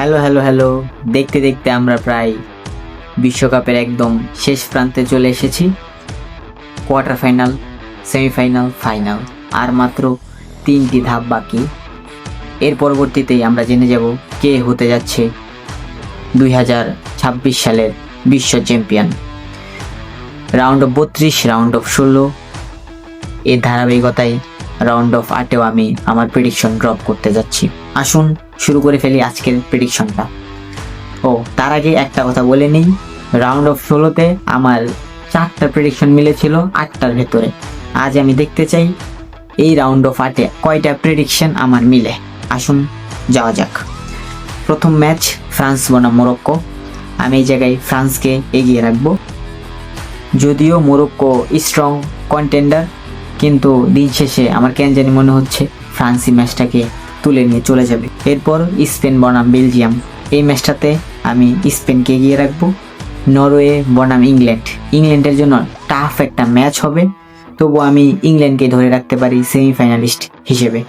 Hello hello hello, দেখতে দেখতে আমরা প্রায় বিশ্বকাপের একদম শেষ প্রান্তে চলে এসেছি। কোয়ার্টার ফাইনাল, সেমিফাইনাল, ফাইনাল আর মাত্র 3টি ধাপ বাকি। এর পরবর্তীতেই আমরা জেনে যাব কে হতে যাচ্ছে 2026 সালের বিশ্ব champion. Round of 32, round of 16, এর ধারাবাহিকতায় রাউন্ড অফ 8-এও আমি আমার প্রেডিকশন ড্রপ করতে যাচ্ছি। আসুন শুরু করে ফেলি আজকের প্রেডিকশনটা। তার আগে একটা কথা বলে নেই, রাউন্ড অফ 16-তে আমার 4টা প্রেডিকশন মিলেছিল 8টার ভেতরে। আজ আমি দেখতে চাই এই রাউন্ড অফ 8-এ কয়টা প্রেডিকশন আমার মিলে। আসুন যাওয়া যাক। প্রথম ম্যাচ ফ্রান্স বনাম মোরক্কো। আমি এই জায়গায় ফ্রান্সকে এগিয়ে রাখবো। যদিও মোরক্কো স্ট্রং কন্টেন্ডার, কিন্তু দিন শেষে আমার কেন জানি মনে হচ্ছে ফ্রান্সই ম্যাচটাকে তুলে নিয়ে চলে যাবে। এরপর স্পেন বনাম বেলজিয়াম, এই ম্যাচটাতে আমি স্পেনকে এগিয়ে রাখবো। নরওয়ে বনাম ইংল্যান্ডের জন্য টাফ একটা ম্যাচ হবে, তবু আমি ইংল্যান্ডকে ধরে রাখতে পারি সেমিফাইনালিস্ট হিসেবে।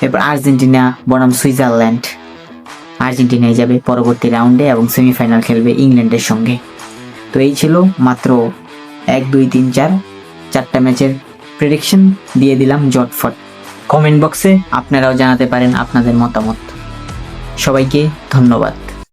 এরপর আর্জেন্টিনা বনাম সুইজারল্যান্ড, আর্জেন্টিনায় যাবে পরবর্তী রাউন্ডে এবং সেমিফাইনাল খেলবে ইংল্যান্ডের সঙ্গে। তো এই ছিল মাত্র 1, 2, 3, 4টা ম্যাচের প্রেডিকশন দিয়ে দিলাম জটফট। কমেন্ট বক্সে আপনারাও জানাতে পারেন আপনাদের মতামত। সবাইকে ধন্যবাদ।